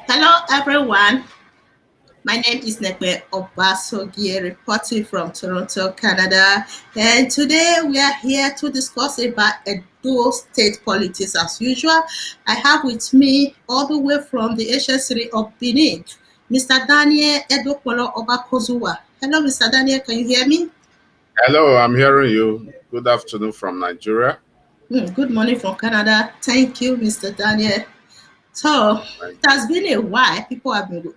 Hello, everyone. My name is Nekwe Obasogie, reporting from Toronto, Canada. And today we are here to discuss about Edo state politics as usual. I have with me, all the way from the ancient city of Benin, Mr. Daniel Edopolo Obakozuwa. Hello, Mr. Daniel, can you hear me? Hello, I'm hearing you. Good afternoon from Nigeria. Good morning from Canada. Thank you, Mr. Daniel. So Thank it has you. been a while. People have been,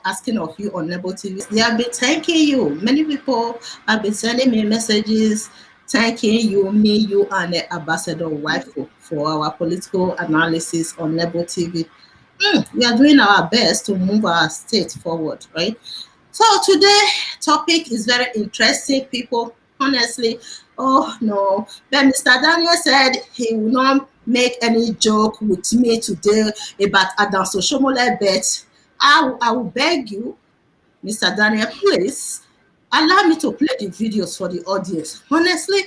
asking of you on Nebo TV. They have been thanking you. Many people have been sending me messages thanking you, me, you, and the ambassador wife for our political analysis on Nebo TV. We are doing our best to move our state forward, right? So today topic is very interesting, people. Honestly, oh no. But Mr. Daniel said he will not make any joke with me today about Adams Oshiomhole, but I will beg you, Mr. Daniel, please allow me to play the videos for the audience. Honestly,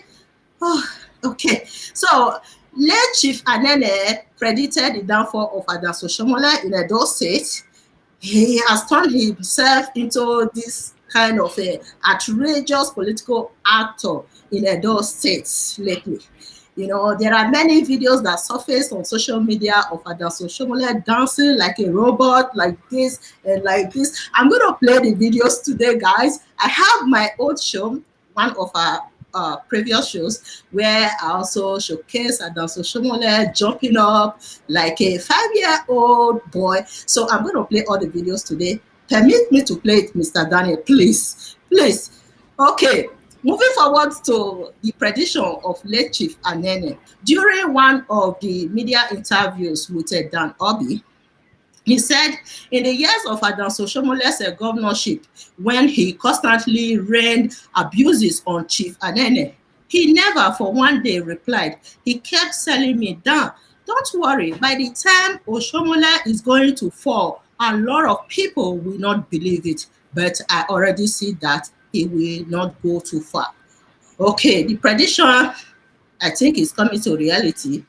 oh, okay. So late Chief Anenih predicted the downfall of Adams Oshiomhole in Edo State. He has turned himself into this kind of a outrageous political actor in Edo State lately. There are many videos that surfaced on social media of Adams Oshiomhole dancing like a robot, like this and like this. I'm going to play the videos today, guys. I have my old show, one of our previous shows, where I also showcase Adams Oshiomhole jumping up like a 5-year-old boy. So I'm going to play all the videos today. Permit me to play it, Mr. Daniel, please. Please. Okay. Moving forward to the prediction of late Chief Anenih. During one of the media interviews with Dan Obi, he said in the years of Adams Oshiomole's governorship, when he constantly rained abuses on Chief Anenih, he never for one day replied. He kept selling me down. Don't worry, by the time Oshiomhole is going to fall, a lot of people will not believe it. But I already see that he will not go too far. Okay, the prediction, I think, is coming to reality.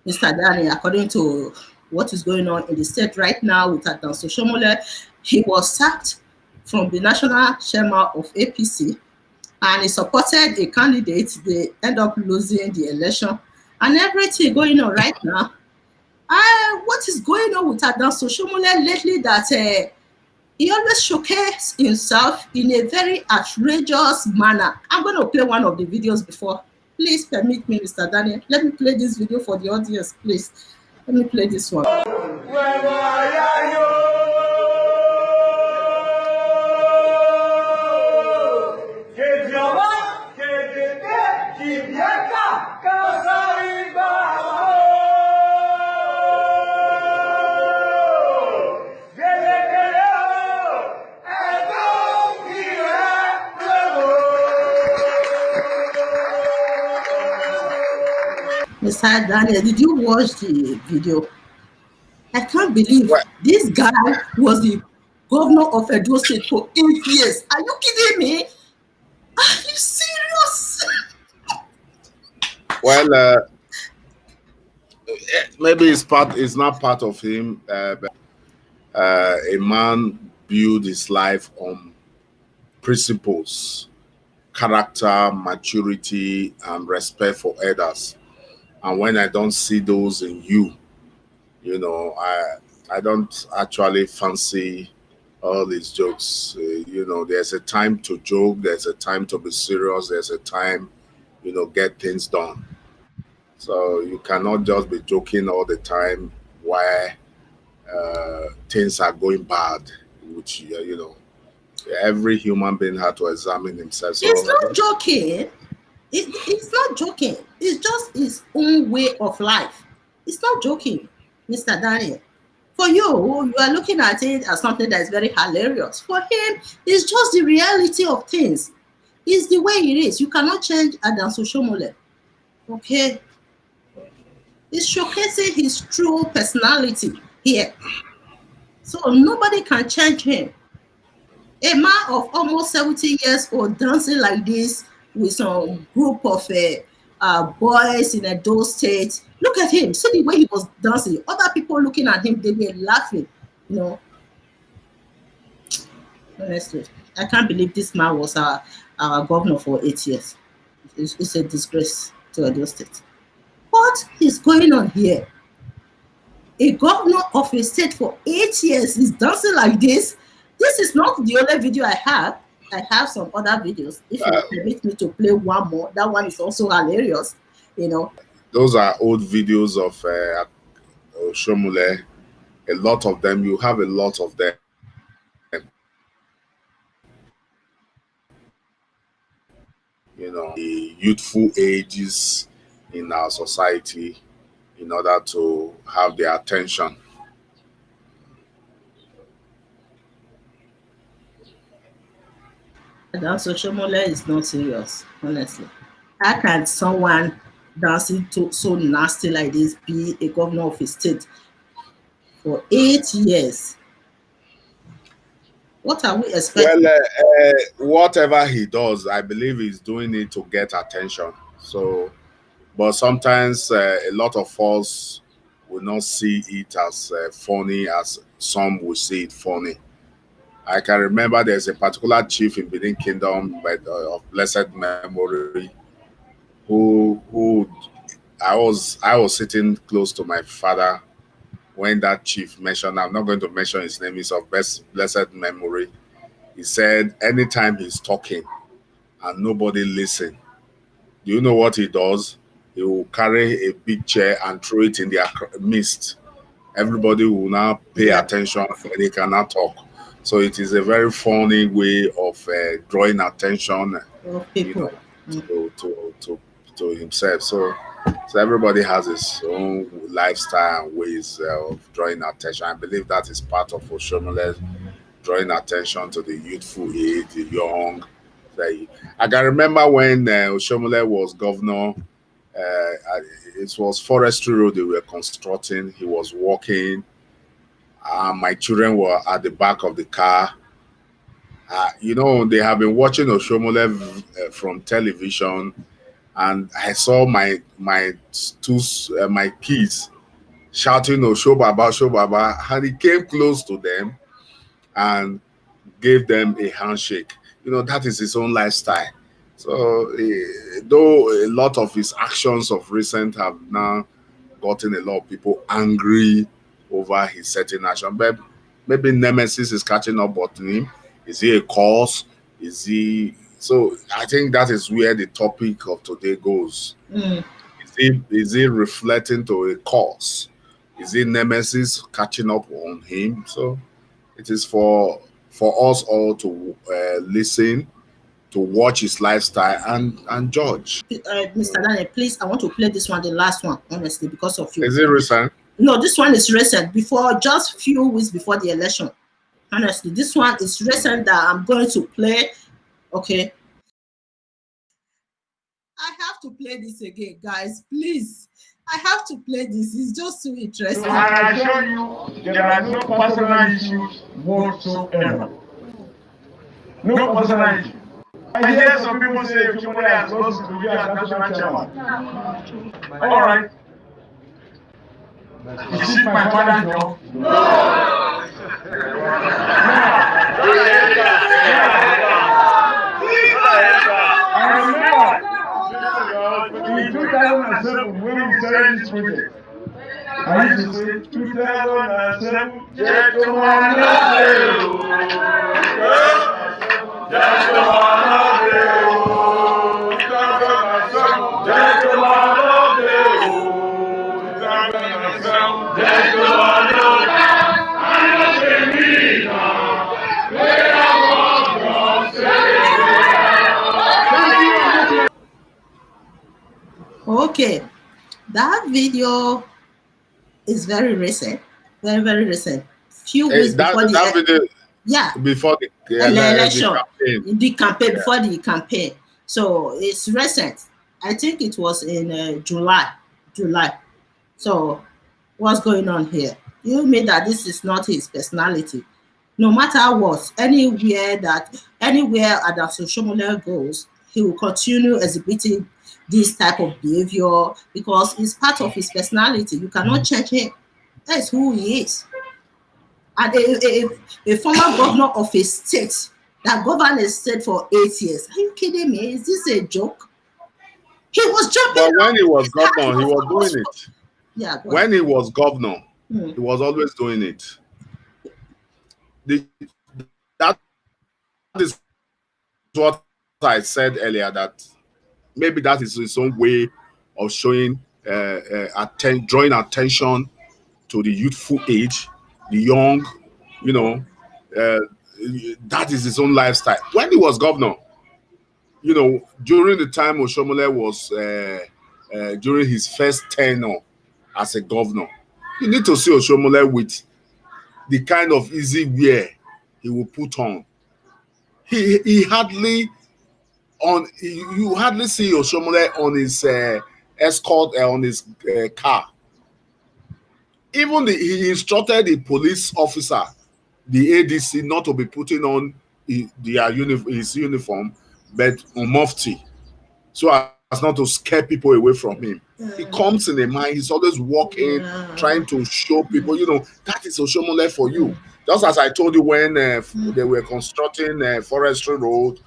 Mr. Dani, according to what is going on in the state right now with Adams Oshiomhole, he was sacked from the national chairman of APC and he supported a candidate. They end up losing the election and everything going on right now. What is going on with Adams Oshiomhole lately that he always showcases himself in a very outrageous manner. I'm going to play one of the videos before. Please permit me, Mr. Daniel. Let me play this video for the audience, please. Let me play this one. Mr. Daniel, did you watch the video? I can't believe Well, this guy was the governor of Edo State for 8 years. Are you kidding me? Are you serious? well, maybe it's not part of him, but a man build his life on principles, character, maturity, and respect for others. And when I don't see those in you, I don't actually fancy all these jokes. There's a time to joke, there's a time to be serious, there's a time, get things done. So you cannot just be joking all the time where things are going bad, which, every human being had to examine himself. He's So I not don't, joking. It's not joking. It's just his own way of life. It's not joking, Mr. Daniel. For you, you are looking at it as something that is very hilarious. For him, it's just the reality of things. It's the way it is. You cannot change Adams Oshiomhole. Okay? He's showcasing his true personality here. So nobody can change him. A man of almost 70 years old dancing like this with some group of boys in a Edo state. Look at him. See the way he was dancing. Other people looking at him, they were laughing. You know, honestly, I can't believe this man was our governor for 8 years. It's a disgrace to Edo State. What is going on here? A governor of a state for 8 years is dancing like this. This is not the only video I have. I have some other videos. If you will permit me to play one more, that one is also hilarious. You know, Those are old videos of Oshiomhole. A lot of them. You have a lot of them. You know, the youthful ages in our society in order to have their attention. that Oshiomhole is not serious, honestly. How can someone dancing to so nasty like this be a governor of a state for 8 years? What are we Well, expecting? whatever he does, I believe he's doing it to get attention. So, but sometimes a lot of us will not see it as funny as some will see it funny. I can remember there's a particular chief in Benin Kingdom of blessed memory who I was sitting close to my father when that chief mentioned. I'm not going to mention his name. He's of blessed memory. He said anytime he's talking and nobody listen, do you know what he does? He will carry a big chair and throw it in their midst. Everybody will now pay Yeah, attention and they cannot talk. So it is a very funny way of drawing attention, of you know, people. Mm. to himself. So everybody has his own lifestyle and ways of drawing attention. I believe that is part of Oshiomhole, drawing attention to the youthful age, the young. I can remember when Oshiomhole was governor. It was Forestry Road they were constructing. He was walking. My children were at the back of the car. They have been watching Oshiomhole from television, and I saw my kids shouting Oshobaba, Oshobaba, and he came close to them and gave them a handshake. That is his own lifestyle. So, though a lot of his actions of recent have now gotten a lot of people angry over his certain action, but maybe Nemesis is catching up on him. Is he a cause? Is he? So I think that is where the topic of today goes. Mm. Is he reflecting to a cause? Is it Nemesis catching up on him? So it is for us all to listen, to watch his lifestyle and judge. Mr. Daniel, please, I want to play this one, the last one, honestly, because of you. Is it recent? No, this one is recent, before just few weeks before the election. Honestly, this one is recent that I'm going to play. Okay. I have to play this again, guys. Please. I have to play this. It's just too interesting. I assure you, there are no personal issues whatsoever. No personal issues. I hear some people say Oshiomhole has lost to be as national chairman. All right. Is it my father's job? No. I remember in 2007 when we started this project, I used to say 2007, Okay. That video is very recent. Very, very recent. Few weeks before before the election, campaign. the campaign, before the campaign. So it's recent. I think it was in July. So what's going on here? You mean that this is not his personality? No matter what, anywhere that Oshiomhole goes, he will continue exhibiting this type of behavior because it's part of his personality. You cannot change him. That's who he is. and a former governor of a state that governed a state for 8 years. Are you kidding me? Is this a joke? He was jumping But when out he with was his heart governor, he was was doing almost full. it. Yeah, go ahead. When he was governor, Hmm. he was always doing it. That is what I said earlier, that maybe that is his own way of showing, drawing attention to the youthful age, the young, you know, uh, that is his own lifestyle. When he was governor, during the time Oshiomhole was, during his first tenure as a governor, you need to see Oshiomhole with the kind of easy wear he will put on. He hardly you hardly see Oshiomhole on his escort, on his car. Even he instructed the police officer, the ADC, not to be putting on his uniform, but on mufti, so as not to scare people away from him. He comes in a mind, he's always walking, Yeah. trying to show people, that is Oshiomhole for you. Just as I told you when they were constructing Forestry Road,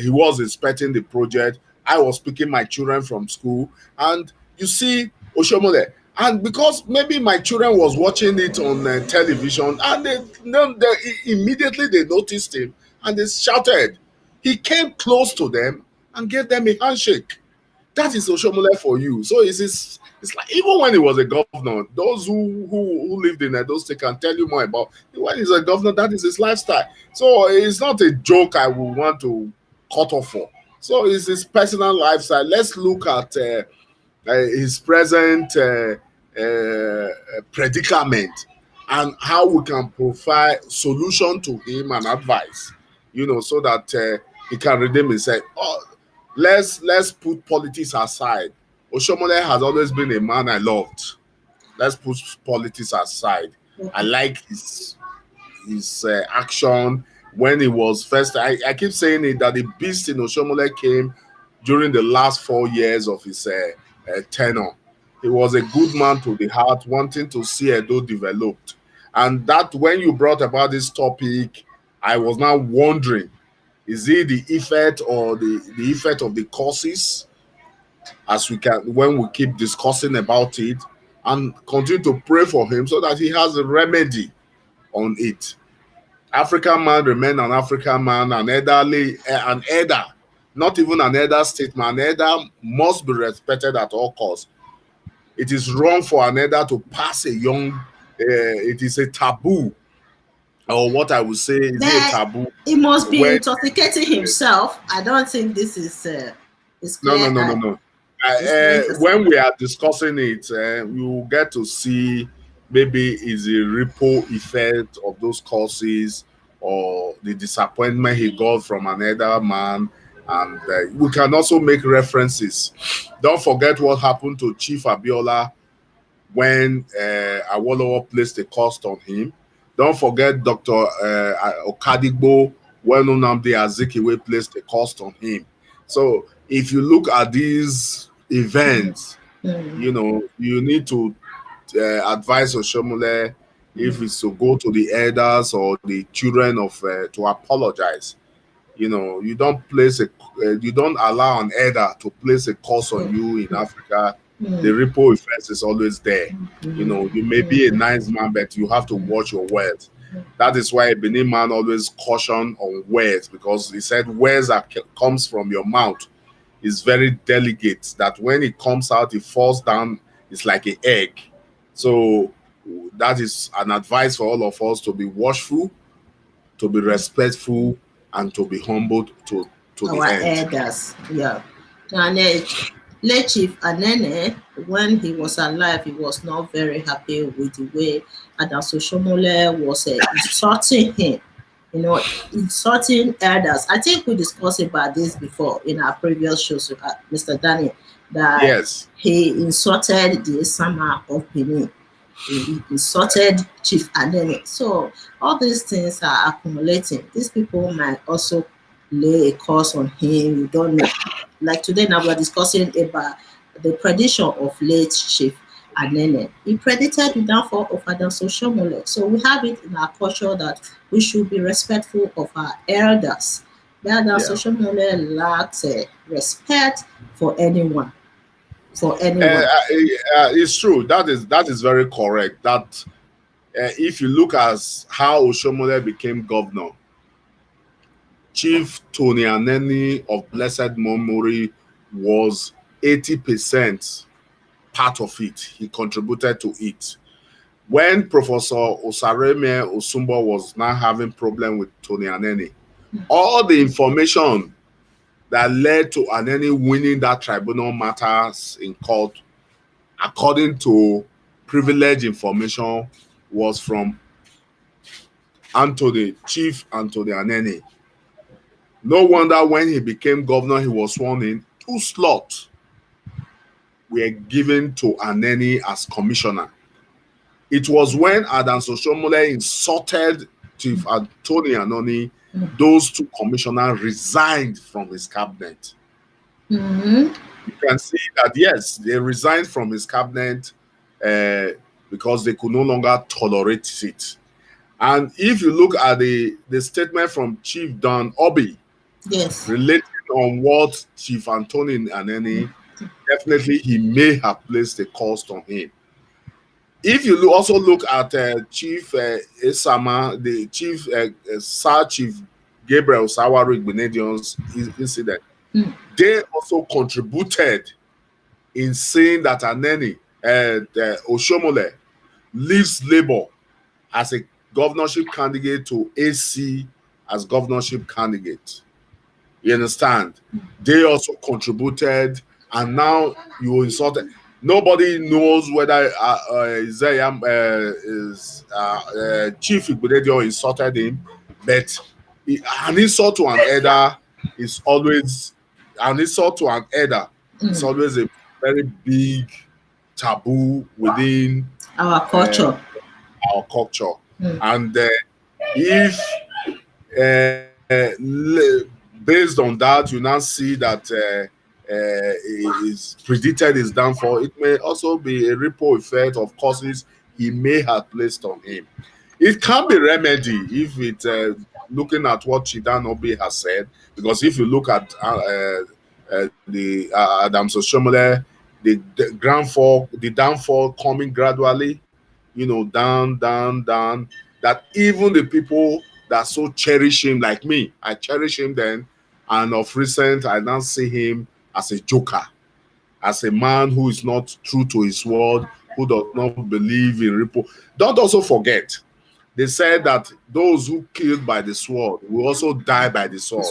he was inspecting the project. I was picking my children from school, and you see Oshiomhole. And because maybe my children was watching it on television, and immediately they noticed him and they shouted. He came close to them and gave them a handshake. That is Oshiomhole for you. So it's like, even when he was a governor, those who lived in those State can tell you more about when he's a governor. That is his lifestyle. So it's not a joke I would want to cut off for. So it's his personal lifestyle. Let's look at his present predicament, and how we can provide solution to him and advice, so that he can redeem himself. Let's put politics aside. Oshiomhole has always been a man I loved. Let's put politics aside. I like his action when he was first. I keep saying it, that the beast in Oshiomhole came during the last 4 years of his tenure. He was a good man to the heart, wanting to see Edo developed. And that, when you brought about this topic, I was now wondering, is it the effect or the effect of the causes, as we can, when we keep discussing about it, and continue to pray for him so that he has a remedy on it. African man remain an African man, an elder, not even an elder statement. An elder must be respected at all costs. It is wrong for an elder to pass a young. It is a taboo, or what I would say is a Then taboo. he must be When intoxicating himself. I don't think this is no, clear. no, no, no, no. It's very interesting. When we are discussing it, we will get to see maybe is a ripple effect of those causes, or the disappointment he got from another man. And we can also make references. Don't forget what happened to Chief Abiola when Awolowo placed a cost on him. Don't forget Dr. Okadigbo when Nnamdi Azikiwe placed a cost on him. So if you look at these events, you need to advise Oshiomhole, if it's to go to the elders or the children of to apologize. You don't you don't allow an elder to place a curse on you in Africa. The ripple effect is always there. You may be a nice man, but you have to watch your words. That is why a Benin man always caution on words, because he said words that comes from your mouth is very delicate, that when it comes out, it falls down, it's like an egg. So that is an advice for all of us, to be watchful, to be respectful, and to be humbled to the Our end. elders, yeah. And late Chief Anenih, when he was alive, he was not very happy with the way Adams Oshiomhole was insulting him, insulting elders. I think we discussed about this before in our previous shows with Mr. Daniel, that Yes. he insulted the Sama of Benin. He insulted Chief Anenih. So all these things are accumulating. These people might also lay a curse on him. You don't know. Like today now we're discussing about the prediction of late Chief Anenih. He predicted the downfall of Adam's Oshiomhole. So we have it in our culture that we should be respectful of our elders. But Adam's Yeah. Oshiomhole lacks respect for anyone. For Uh, anyone. it's true. That is very correct. That if you look at how Oshiomhole became governor, Chief Tony Anenih of blessed memory was 80% part of it. He contributed to it. When Professor Osareme Osumbo was now having problem with Tony Anenih, all the information that led to Anenih winning that tribunal matters in court, according to privileged information, was from Chief Anthony Anenih. No wonder when he became governor, he was sworn in, 2 slots were given to Anenih as commissioner. It was when Adams Oshiomhole insulted Chief Anthony Anenih, those 2 commissioners resigned from his cabinet. Mm-hmm. You can see that, yes, they resigned from his cabinet because they could no longer tolerate it. And if you look at the statement from Chief Don Obi, Yes. relating on what Chief Anthony Anenih, definitely he may have placed a cost on him. If you also look at Chief Isama, the Chief Sir Chief Gabriel Sawarik Benedion's incident, they also contributed in saying that Anenih, Oshiomhole, leaves Labour as a governorship candidate to AC as governorship candidate. You understand? They also contributed, and now you insulted. Nobody knows whether Chief Igbodedio insulted him, but an insult to an elder is always It's always a very big taboo within Our culture. our culture. And if based on that, you now see that is predicted his downfall, it may also be a ripple effect of causes he may have placed on him. It can be remedied if it looking at what Chidan Obi has said, because if you look at the Adams Oshiomhole, the downfall coming gradually, down, down, down, that even the people that so cherish him, like me, I cherish him then, and of recent, I now see him as a joker, as a man who is not true to his word, who does not believe in ripple. Don't also forget, they said that those who killed by the sword will also die by the sword.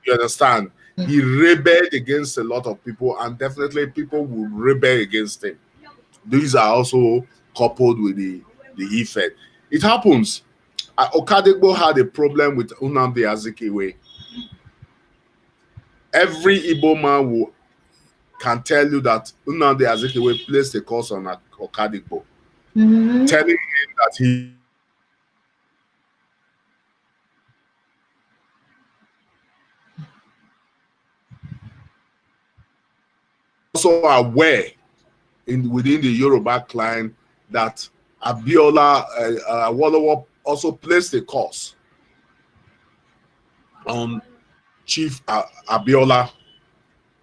You understand? He rebelled against a lot of people, and definitely people will rebel against him. These are also coupled with the effect. It happens. Okadegbo had a problem with Nnamdi Azikiwe. Every Igbo man can tell you that Nnamdi Azikiwe placed a curse on Okadegbo, telling him that he also aware within the Yoruba clan that Awolowo also placed a curse on Chief Abiola,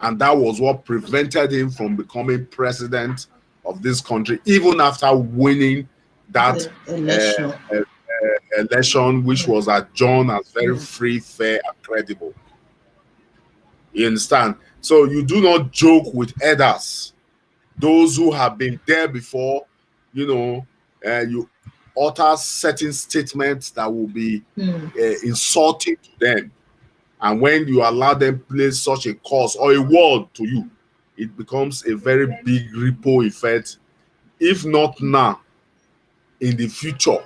and that was what prevented him from becoming president of this country, even after winning that election, which was adjourned as very free, fair, and credible. You understand? So you do not joke with others, those who have been there before. You utter certain statements that will be insulting to them. And when you allow them place such a curse or a word to you, it becomes a very big ripple effect, if not now, in the future.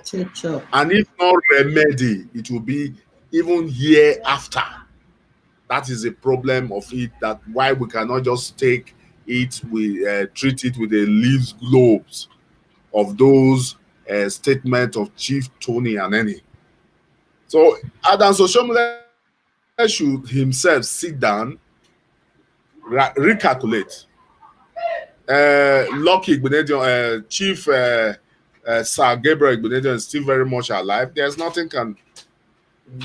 And if not remedy, it will be even year after. That is a problem of it, that why we cannot just take it, we treat it with the leaves globes of those statements of Chief Tony Anenih. So Adams Oshiomhole should himself sit down, recalculate. Lucky Igbinedion, Chief Sir Gabriel Igbinedion is still very much alive. There's nothing can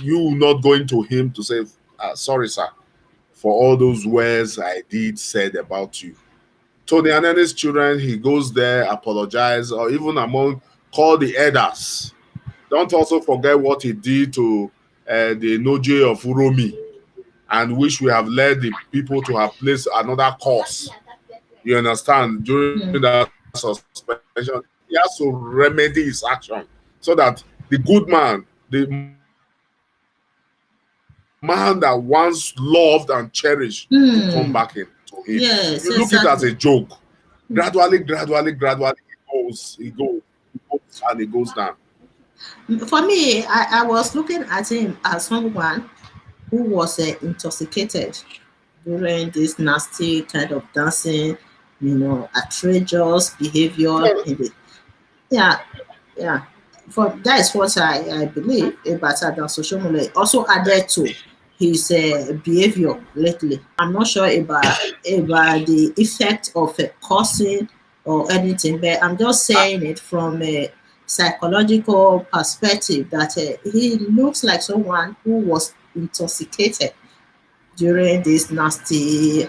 you not going to him to say, sorry, sir, for all those words I did said about you. Tony Aneni's children, he goes there, apologize, or even among call the elders. Don't also forget what he did to the Noje of Uromi, and which we have led the people to have placed another course. You understand? During that suspension, he has to remedy his action so that the good man, the man that once loved and cherished, to come back into him. You look it as a joke. Yes, Gradually, exactly. gradually, he goes and he goes down. For me, I was looking at him as someone who was intoxicated during this nasty kind of dancing, outrageous behavior. Yeah, yeah. For that is what I believe about Adam Oshiomhole. Also added to his behavior lately. I'm not sure about the effect of cursing or anything, but I'm just saying it from a psychological perspective that he looks like someone who was intoxicated during this nasty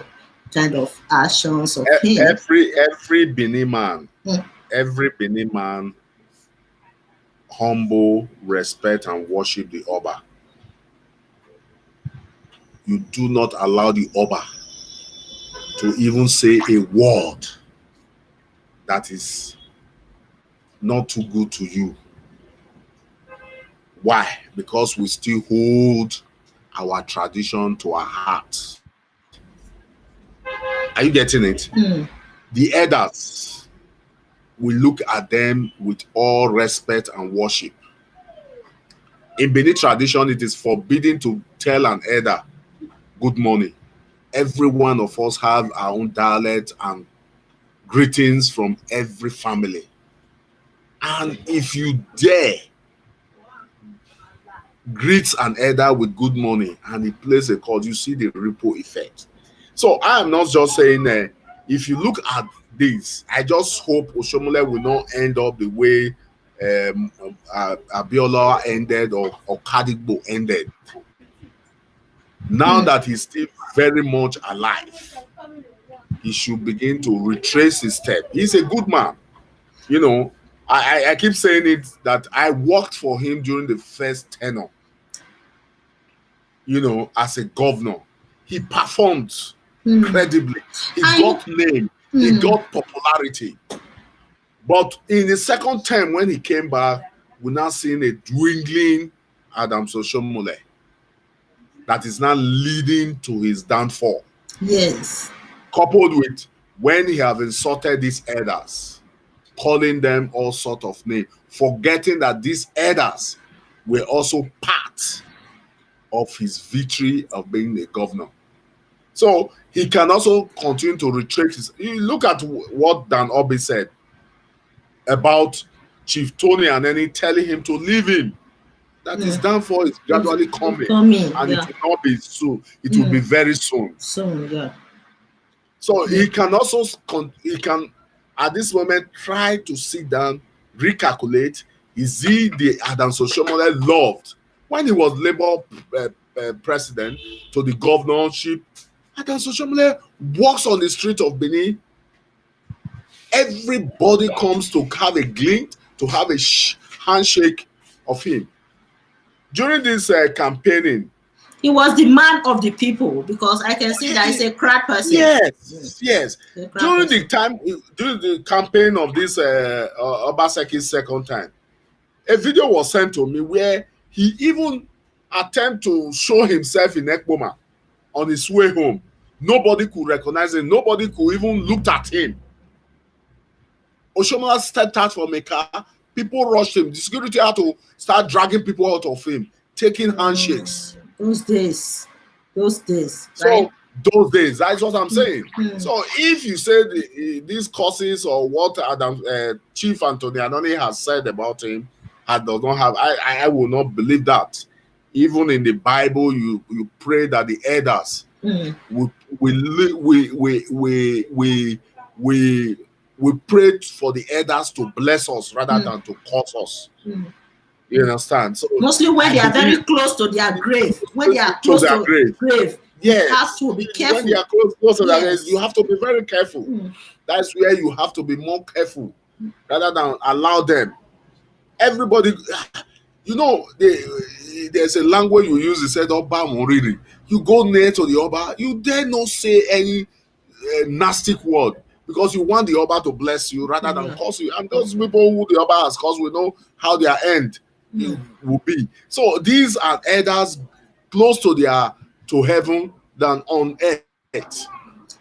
kind of actions of him. Every Benin man, Mm. every Benin man humble, respect, and worship the Oba. You do not allow the Oba to even say a word that is not too good to you. Why? Because we still hold our tradition to our heart. Are you getting it? Mm. The elders, we look at them with all respect and worship. In Benin tradition, it is forbidden to tell an elder good morning. Every one of us have our own dialect and greetings from every family. And if you dare greet an elder with good morning and he plays a call, you see the ripple effect. So I am not just saying if you look at this, I just hope Oshiomhole will not end up the way Abiola ended or Kadigbo ended. Now that he's still very much alive, he should begin to retrace his step. He's a good man. I keep saying it that I worked for him during the first tenure, as a governor. He performed credibly. He got name. He got popularity. But in the second term, when he came back, we're now seeing a dwindling Adam Oshiomhole that is now leading to his downfall. Yes. Coupled with when he have insulted these elders, calling them all sort of names, forgetting that these elders were also part of his victory of being a governor. So he can also continue to retrace his. You look at what Dan Obi said about Chief Tony Anenih telling him to leave him. That his downfall is gradually coming, and it will not be soon. It will be very soon. Soon, yeah. So he can also at this moment try to sit down, recalculate. Is he the Adam Oshiomhole loved when he was Labour president to the governorship? Adam Oshiomhole walks on the street of Benin. Everybody comes to have a glint, to have a handshake of him. During this campaigning, he was the man of the people, because I can see that he's a crowd person. Yes. During the campaign of this Obaseki's second time, a video was sent to me where he even attempted to show himself in Ekpoma on his way home. Nobody could recognize him. Nobody could even look at him. Oshiomhole stepped out from a car. People rushed him. The security had to start dragging people out of him, taking handshakes. Those days. So right? Those days, that's what I'm saying. So if you say these causes or what Chief Anthony Anenih has said about him, does not have, I will not believe that. Even in the Bible, you pray that the elders we we prayed for the elders to bless us rather than to curse us. You understand? So mostly when they are very believe close to their grave, when they are to close their to grave. grave, you have to be careful. When they are close to their grave, Yes. you have to be very careful. That's where you have to be more careful rather than allow them. Everybody, you know, there's a language you use. It said Oba Moriri. You go near to the Oba, you dare not say any nasty word because you want the Oba to bless you rather than curse you. And those people who the Oba has caused, we know how their end will be. So these are elders close to heaven than on earth.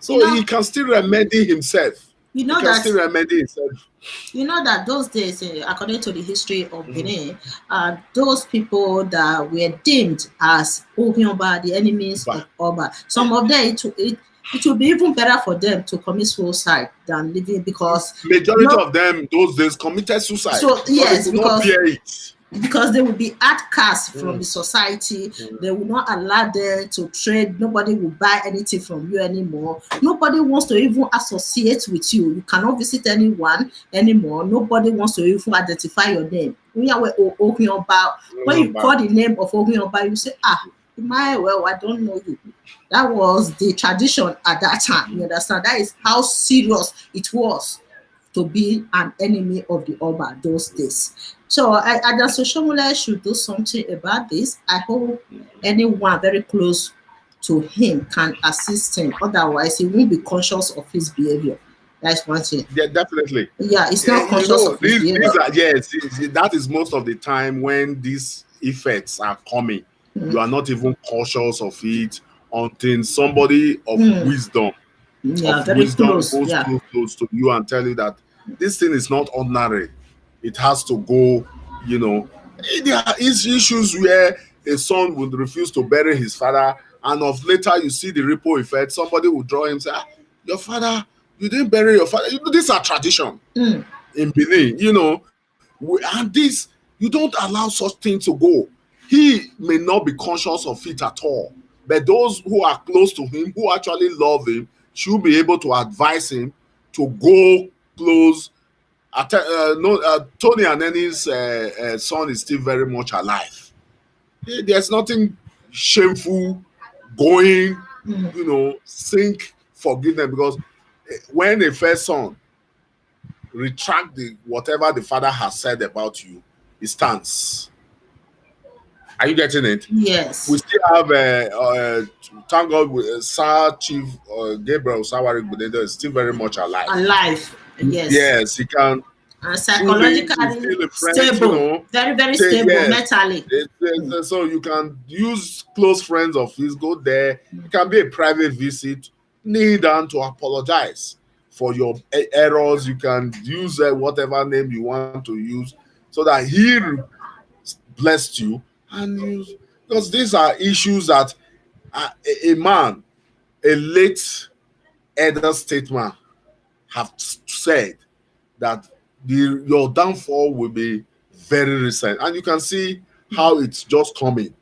So You he know, can still remedy himself. you He know can still that remedy himself. you know that those days, according to the history of Benin, those people that were deemed as Ohioba, the enemies of Oba, some of them it will be even better for them to commit suicide than living because Majority of them those days committed suicide so because yes, they could not bear it. because they will be outcast from the society. They will not allow them to trade. Nobody will buy anything from you anymore. Nobody wants to even associate with you. You cannot visit anyone anymore. Nobody wants to even identify your name. When you call the name of Ohioba, you say, well, I don't know you. That was the tradition at that time. You understand? That is how serious it was to be an enemy of the Oba those days. So Adam Oshiomhole should do something about this. I hope anyone very close to him can assist him. Otherwise, he won't be conscious of his behavior. That's one thing. Yeah, definitely. Yeah, it's not You conscious know, of his behavior. these are yes. That is most of the time when these effects are coming. You are not even cautious of it until somebody of wisdom Very close. goes close to you and tell you that this thing is not ordinary. It has to go. You know, there are issues where a son would refuse to bury his father, and of later you see the ripple effect. Somebody will draw him say, "Your father, you didn't bury your father." You know, these are tradition in Benin. You know, and this you don't allow such things to go. He may not be conscious of it at all, but those who are close to him, who actually love him, should be able to advise him to go close. Tony Aneni's son is still very much alive. There's nothing shameful going, you know, seek forgiveness because when a first son retract whatever the father has said about you, it stands. Are you getting it? Yes. We still have thank God, Sir Chief Gabriel Sawari Budedo is still very much alive. Yes. Yes, he can. And psychologically stable, you know, very, very stable mentally. So you can use close friends of his, go there. It can be a private visit, kneel down to apologize for your errors. You can use whatever name you want to use so that he blessed you. And because these are issues that a man, a late elder statesman, have said that your downfall will be very recent, and you can see how it's just coming.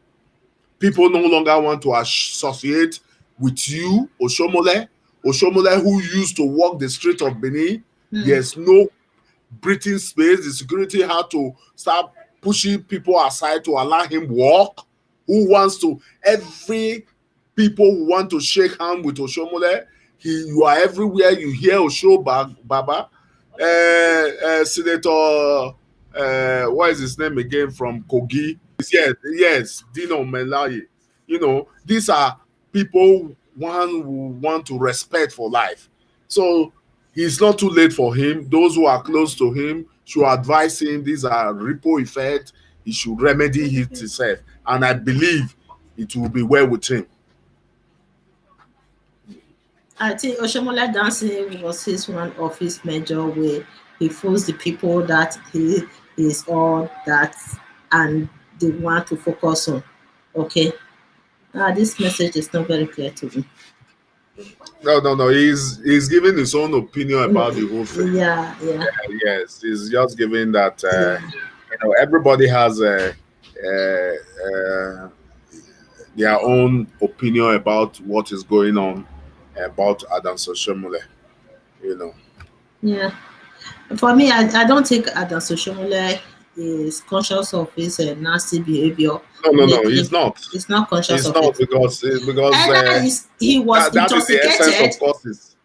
People no longer want to associate with you, Oshiomhole, who used to walk the street of Benin. There's no breathing space. The security had to start pushing people aside to allow him walk. Every people who want to shake hands with Oshiomhole, you are everywhere. You hear Osho Baba. Senator, what is his name again from Kogi? Yes, Dino Melaye. You know, these are people one who want to respect for life. So it's not too late for him. Those who are close to him should advise him. These are ripple effect. He should remedy it himself, and I believe it will be well with him. I think Oshiomhole dancing was one of his major way. He fools the people that he is all that and they want to focus on. Okay. This message is not very clear to me. No. He's giving his own opinion about the whole thing. Yeah. Yes, he's just giving that. You know, everybody has their own opinion about what is going on about Adam Oshiomhole. You know. Yeah. For me, I don't think Adam Oshiomhole is conscious of his nasty behavior. No, Making he's not. He's not conscious He's of not it. because Either he was that is the essence intoxicated, of causes.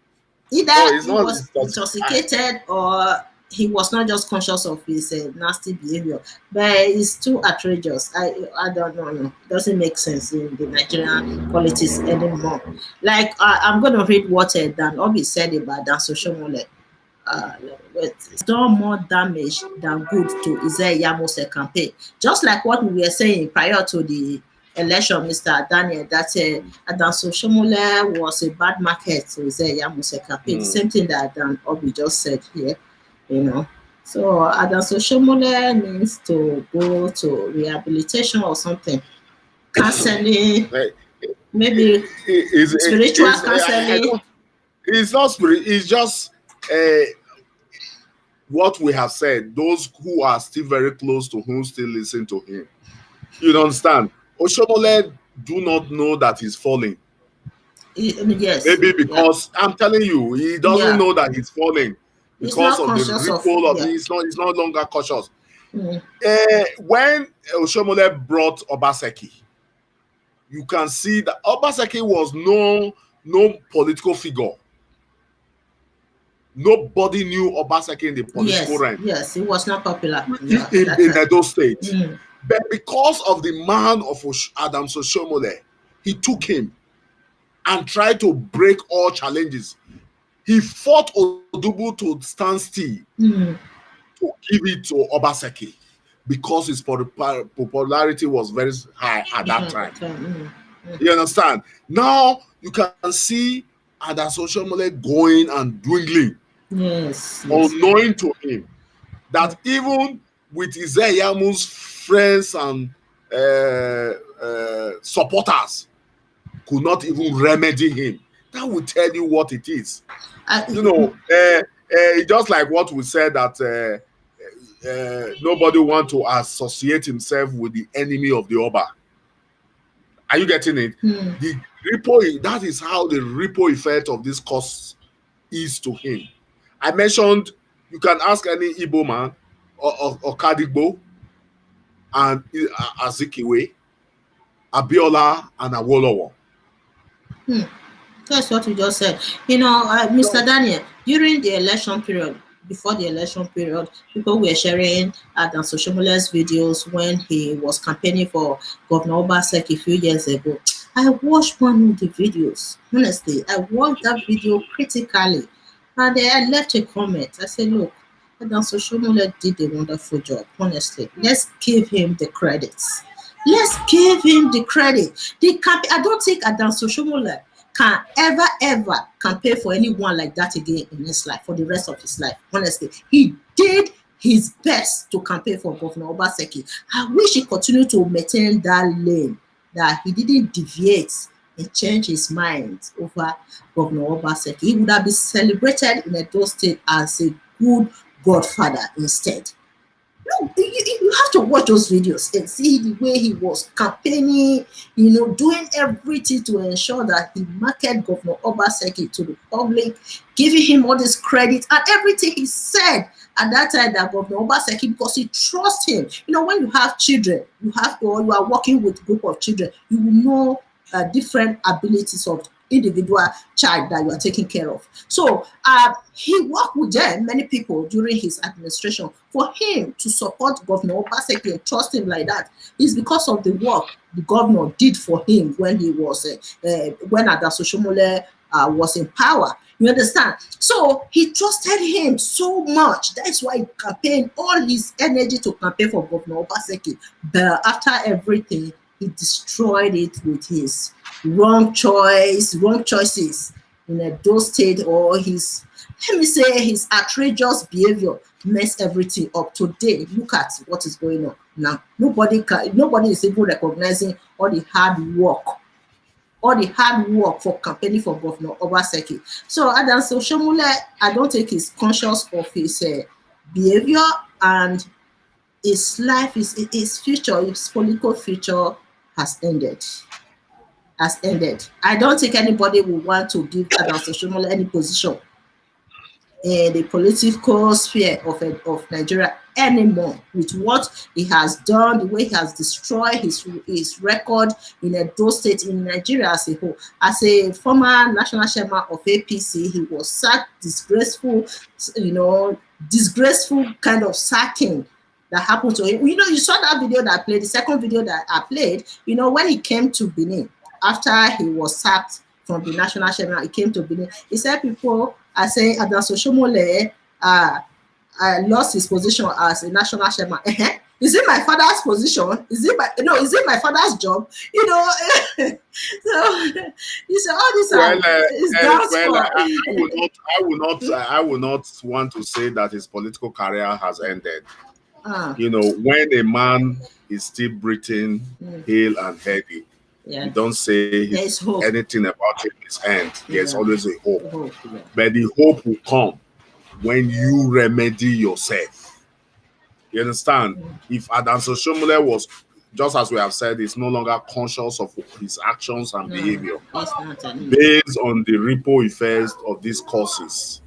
either No, he's he not was intoxicated. intoxicated, or he was not just conscious of his nasty behavior. But it's too outrageous. I don't know. No. It doesn't make sense in the Nigerian politics anymore. Like I'm going to read what Dan Obi said about Dan Oshiomhole. uh, it's done more damage than good to Isaiah Yamose campaign. Just like what we were saying prior to the election, Mr. Daniel, that Adams Oshiomhole was a bad market to Isaiah Yamose campaign. The same thing that Dan Obi just said here, you know. So Adams Oshiomhole needs to go to rehabilitation or something, counseling, Like, maybe spiritual I counseling. don't. It's not spirit. It's just uh, what we have said. Those who are still very close to him still listen to him. You don't understand? Oshiomhole do not know that he's falling. Yes, Maybe yeah, because I'm telling you, he doesn't yeah. know that he's falling He's because not of the conscious of, ripple of yeah. he's no longer cautious. Mm. When Oshiomhole brought Obaseki, you can see that Obaseki was no political figure. Nobody knew Obaseki in the political Yes, rank yes, he was not popular. in, Yeah, in, that in time. Edo State. Mm. But because of the man of Adams Oshiomhole, he took him and tried to break all challenges. He fought Odubu to stand still Mm. to give it to Obaseki because his popularity was very high at that time. Mm. You understand? Now you can see Adams Oshiomhole going and dwindling, Yes, yes. unknowing to him that even with Izeyamu's friends and supporters could not even remedy him. That will tell you what it is. You know, just like what we said that nobody want to associate himself with the enemy of the Oba. Are you getting it? Mm. The ripple, that is how the ripple effect of this cause is to him. I mentioned, you can ask any Igbo man or Kadigbo and Azikiwe, Abiola and Awolowo. That's what you just said. You know, Mr. Daniel, during the election period, before the election period, people were sharing Adam Oshiomhole's videos when he was campaigning for Governor Obaseki a few years ago. I watched one of the videos. Honestly, I watched that video critically, and I left a comment. I said, "Look, Adam Oshiomhole did a wonderful job. Honestly, let's give him the credits. Let's give him the credit. I don't think Adam Oshiomhole can ever campaign for anyone like that again in his life for the rest of his life. Honestly, he did his best to campaign for Governor Obaseki. I wish he continued to maintain that lane, that he didn't deviate and change his mind over Governor Obaseki. He would have been celebrated in Edo State as a good godfather instead. No, you have to watch those videos and see the way he was campaigning, doing everything to ensure that he marketed Governor Obaseki to the public, giving him all this credit and everything he said at that time that Governor Obaseki, because he trusts him. When you have children, or you are working with a group of children, you will know different abilities of individual child that you are taking care of. So he worked with them, many people during his administration. For him to support Governor Obaseki and trust him like that is because of the work the governor did for him when he was when Adam Oshiomhole was in power. You understand? So he trusted him so much. That's why he campaigned all his energy to campaign for Governor Obaseki. But after everything, he destroyed it with his wrong choices in Edo State, or his outrageous behavior mess everything up. Today, look at what is going on now. Nobody is even recognizing all the hard work for campaigning for Governor Obaseki. So Adam Oshiomhole, I don't think he's conscious of his behavior, and his life, his future, his political future has ended. I don't think anybody will want to give Adam Oshiomhole any position in the political sphere of Nigeria anymore with what he has done, the way he has destroyed his record in Edo State, in Nigeria as a whole. As a former national chairman of APC, he was sacked, disgraceful kind of sacking that happened to him. You saw that video that I played, the second video that I played, when he came to Benin, after he was sacked from the national chairman, he came to Benin. He said people are saying Adams Oshiomhole lost his position as a national chairman. Is it my father's position? Is it my father's job? So you say all these I will not want to say that his political career has ended. When a man is still breathing, hale and healthy, you don't say anything about it is end. There's always a hope. But the hope will come when you remedy yourself. You understand? If Adams Oshiomhole was, just as we have said, is no longer conscious of his actions and behavior, based on the ripple effects of these causes,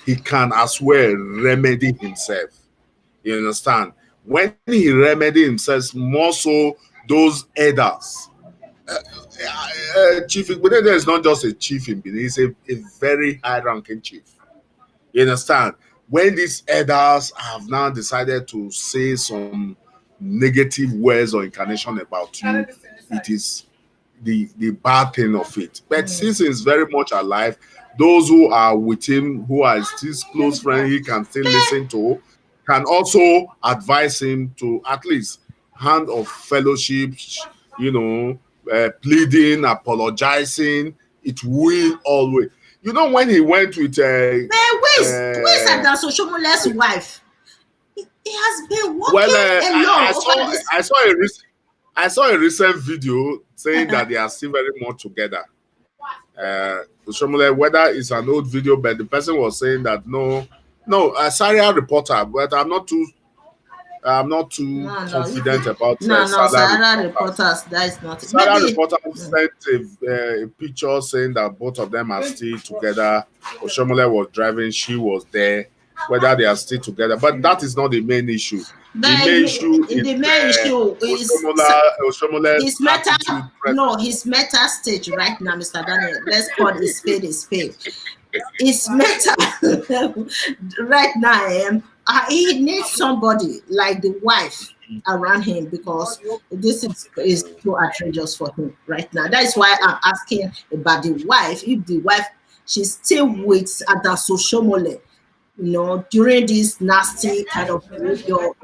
he can as well remedy himself. You understand? When he remedy himself, more so those elders. Chief Igbinede is not just a chief in Benin, he's a very high-ranking chief. You understand? When these elders have now decided to say some negative words or incarnation about you, it is the bad thing of it. But since he's very much alive, those who are with him, who are still close friends, he can still listen to, can also advise him to at least hand of fellowship, pleading, apologizing. It will always. When he went with where's Adams Oshiomole's wife? He has been working alone. I saw a recent video saying that they are still very much together. Oshiomhole, whether it's an old video, but the person was saying that no, a Saria reporter, but I'm not too confident about Saria reporters. That is not. Saria reporter sent a picture saying that both of them are still together. Oshiomhole was driving, she was there. Whether they are still together, but that is not the main issue. The main issue is his meta stage right now, Mr. Daniel. Let's call it spade a spade. His meta right now. He needs somebody like the wife around him because this is too outrageous for him right now. That is why I'm asking about the wife. If the wife, she's still with Adams Oshiomhole, during this nasty kind of behavior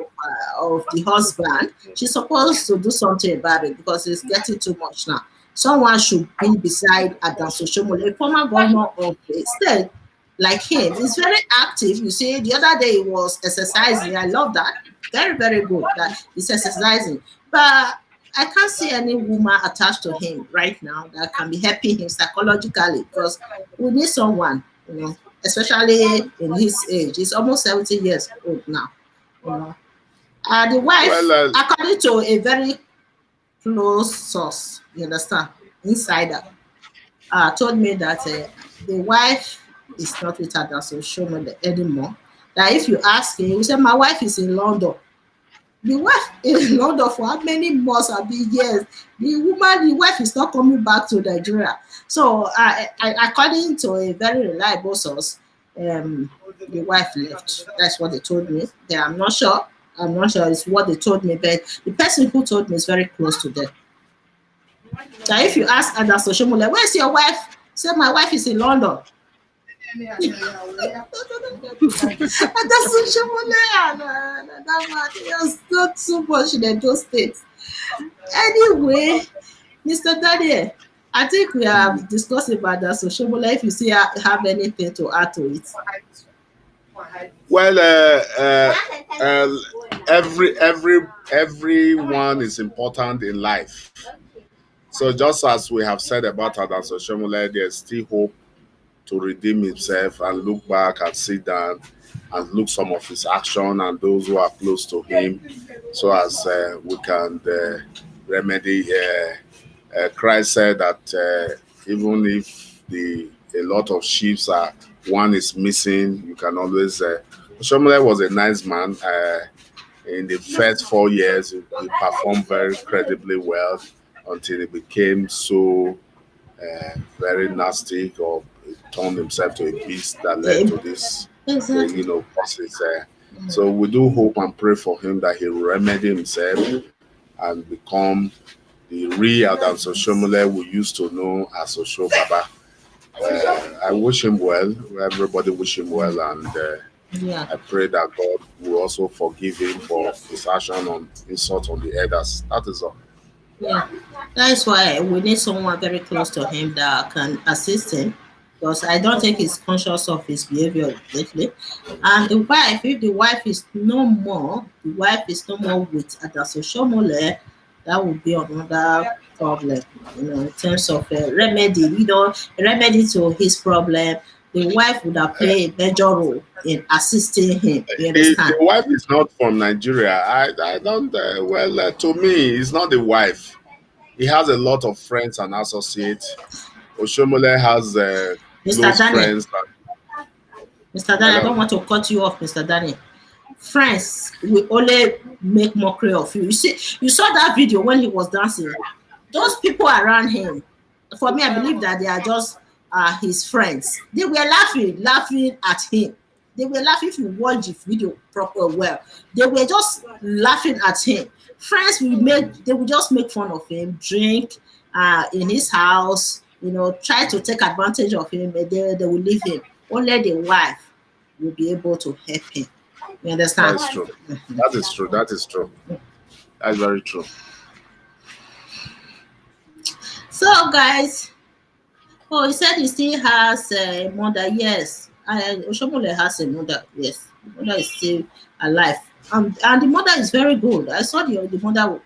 of the husband, she's supposed to do something about it because it's getting too much now. Someone should be beside Adams Oshiomhole, a former governor of the state like him. He's very active. You see, the other day he was exercising. I love that. Very, very good that he's exercising. But I can't see any woman attached to him right now that can be helping him psychologically because we need someone, especially in his age. He's almost 70 years old now. The wife, according to a very close source, you understand, insider, told me that the wife is not with Adams Oshiomhole anymore. That if you ask him, he said, my wife is in London. The wife is in London for how many months or years? The wife is not coming back to Nigeria. So, according to a very reliable source, the wife left. That's what they told me. I'm not sure. It's what they told me, but the person who told me is very close to them. So if you ask Adams Oshiomhole, where's your wife? Say, my wife is in London. Adams Oshiomhole, he has done so much in those states. Anyway, Mr. Daniel, I think we have discussed about Adams Oshiomhole. If you see have anything to add to it. Well, everyone is important in life. So just as we have said about Adams Oshiomhole, there's still hope to redeem himself and look back and sit down and look some of his action and those who are close to him, so as we can remedy. Christ said that even if the a lot of sheep are, one is missing. You can always. Oshiomhole was a nice man. In the first 4 years, he performed very credibly well until he became so very nasty, or turned himself to a beast that led to this, Exactly. causes. So we do hope and pray for him that he will remedy himself and become the real Adams Oshiomhole we used to know as Osho Baba. I wish him well. Everybody wish him well, and Yeah. I pray that God will also forgive him for his action on insult on the elders. That is all. Yeah, that's why we need someone very close to him that can assist him, because I don't think he's conscious of his behavior lately. And the wife, if the wife is no more, the wife is no more with Adasoshiomhole, that would be another problem, in terms of remedy, remedy to his problem. The wife would have played a major role in assisting him. You The understand? wife is not from Nigeria. I don't. To me, it's not the wife. He has a lot of friends and associates. Oshiomhole has Mr. close Daniel, friends. Mr. Daniel, I don't Hello. want to cut you off, Mr. Daniel. Friends will only make mockery of you. You see, you saw that video when he was dancing. Those people around him, for me, I believe that they are just his friends. They were laughing at him. They were laughing. If you watch the video proper well, they were just laughing at him. Friends will they will just make fun of him, drink in his house, try to take advantage of him, and they will leave him. Only the wife will be able to help him. You understand? That's true. That is true. That is true. That's very true. So, guys, oh, he said he still has a mother. Yes, Oshiomhole has a mother. Yes, the mother is still alive, and the mother is very good. I saw the mother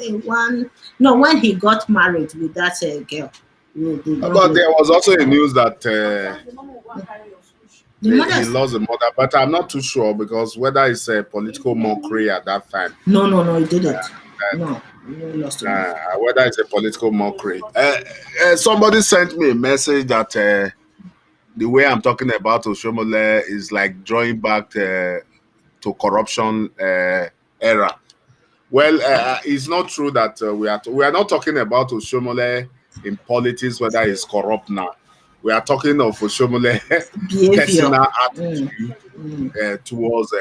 in one. No, when he got married with that girl, with the young But lady. there was also a news that The mother he is, lost the mother, but I'm not too sure because whether it's a political mockery at that time, no, he didn't. No, he lost him. whether it's a political mockery. Somebody sent me a message that the way I'm talking about Oshiomhole is like drawing back to corruption era. Well, it's not true that we are not talking about Oshiomhole in politics, whether he's corrupt now. We are talking of Oshiomhole Behavior. personal Mm, attitude mm. towards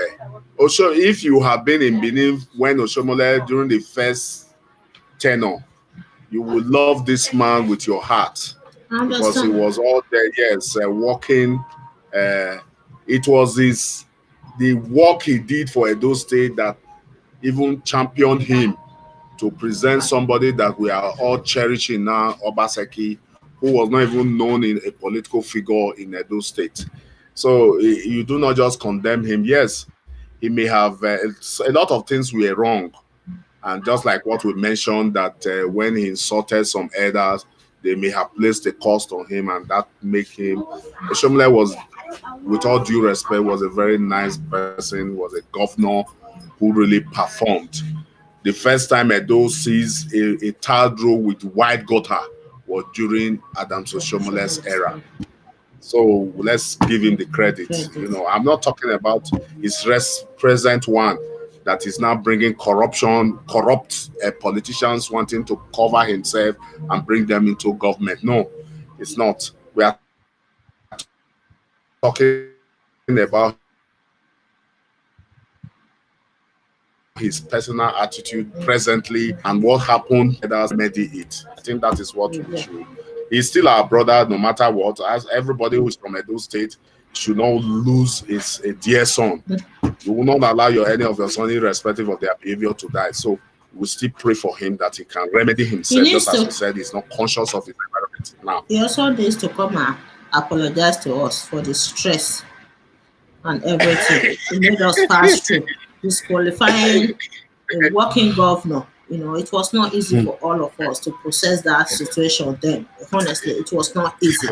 Osho. If you have been in Benin when Oshiomhole during the first tenure, you will love this man with your heart I because he understand. was all there, yes, working. It was the work he did for Edo State that even championed him to present somebody that we are all cherishing now, Obaseki, who was not even known in a political figure in Edo State. So you do not just condemn him. Yes, he may have a lot of things were wrong, and just like what we mentioned, that when he insulted some elders, they may have placed a cost on him, and that make him. Oshiomhole was, with all due respect, was a very nice person. Was a governor who really performed. The first time Edo sees a tarred road with white gutter was during Adams Oshiomole's era. So let's give him the credit. I'm not talking about his present one that is now bringing corruption, corrupt politicians wanting to cover himself and bring them into government. No, it's not. We are talking about his personal attitude presently and what happened remedy it. I think that is what we Yeah. should. He's still our brother, no matter what. As everybody who is from Edo State should not lose his a dear son. You will not allow any of your sons, irrespective of their behavior, to die. So we still pray for him that he can remedy He himself. needs Just as to. we said, he's not conscious of his environment now. He also needs to come and apologize to us for the stress and everything. He made us pass through disqualifying a working governor. It was not easy for all of us to process that situation then. Honestly, it was not easy.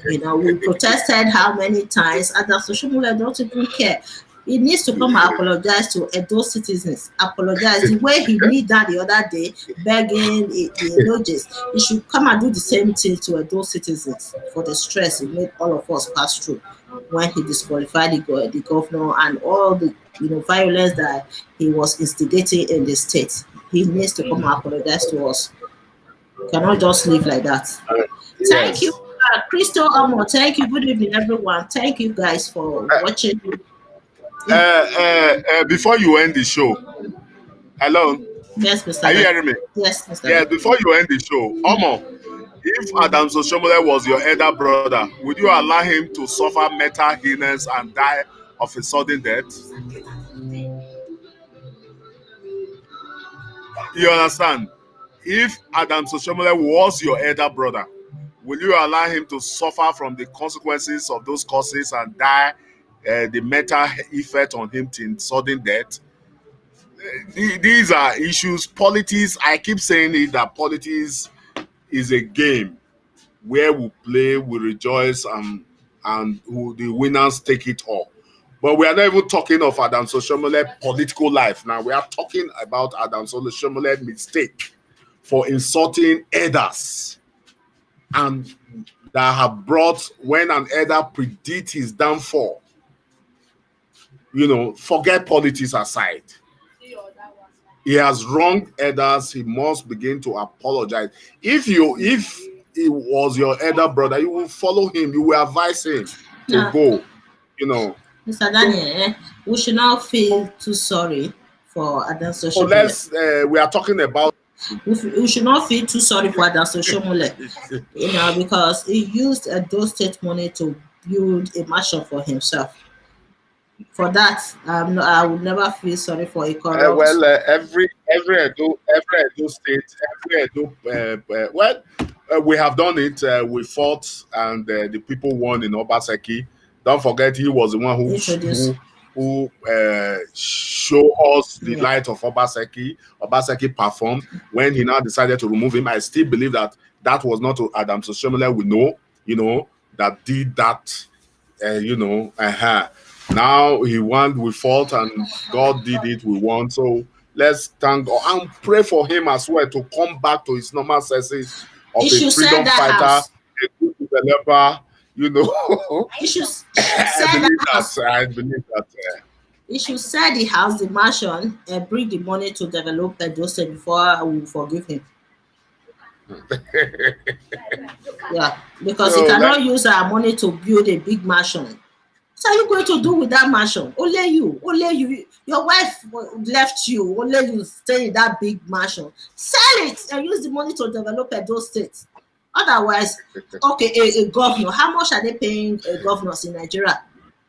We protested how many times, and the social media don't even care. He needs to come and apologize to Edo citizens. Apologize the way he did that the other day, begging the emojis. He should come and do the same thing to Edo citizens for the stress he made all of us pass through when he disqualified the governor and all the violence that he was instigating in the state. He needs to come and apologize to us. We cannot just live like that. Thank you, Yes. Crystal Amo. Thank you. Good evening, everyone. Thank you guys for watching. Before you end the show, hello, Yes, Mr. are you Dan. hearing me? Yes, Mr. Yeah, Dan. before you end the show, Omo, if Adams Oshiomhole was your elder brother, would you allow him to suffer mental illness and die of a sudden death? You understand? If Adams Oshiomhole was your elder brother, will you allow him to suffer from the consequences of those causes and die the mental effect on him till sudden death? These are issues. Politics, I keep saying it, that politics is a game where we play, we rejoice, and who the winners take it all. But we are not even talking of Adams Oshiomhole political life now. We are talking about Adams Oshiomhole mistake for insulting elders, and that have brought, when an elder predicts his downfall, forget politics aside. He has wronged elders. He must begin to apologize. If he was your elder brother, you will follow him. You will advise him to Now, go. Mr. Daniel, we should not feel too sorry for Adams So Oshiomhole. we are talking about. We should not feel too sorry for Adams Oshiomhole, because he used those state money to build a mansion for himself. For that, I would never feel sorry for a corrupt. Every Edo state, every Edo, we have done it. We fought, and the people won in Obaseki. Don't forget, he was the one who showed us the light of Obaseki. Obaseki performed. When he now decided to remove him, I still believe that was not Adams Oshiomhole we know, that did that. Now he won, we fought, and God did it, we won. So let's thank God and pray for him as well to come back to his normal senses of a freedom fighter, a good developer. He should sell the house. I believe that. He should sell the house, the mansion, and bring the money to develop Edo State before I will forgive him. Yeah, because he cannot use our money to build a big mansion. What are you going to do with that mansion? Only you. Your wife left you. Only you stay in that big mansion. Sell it and use the money to develop Edo State. Otherwise, okay, a governor, how much are they paying governors in Nigeria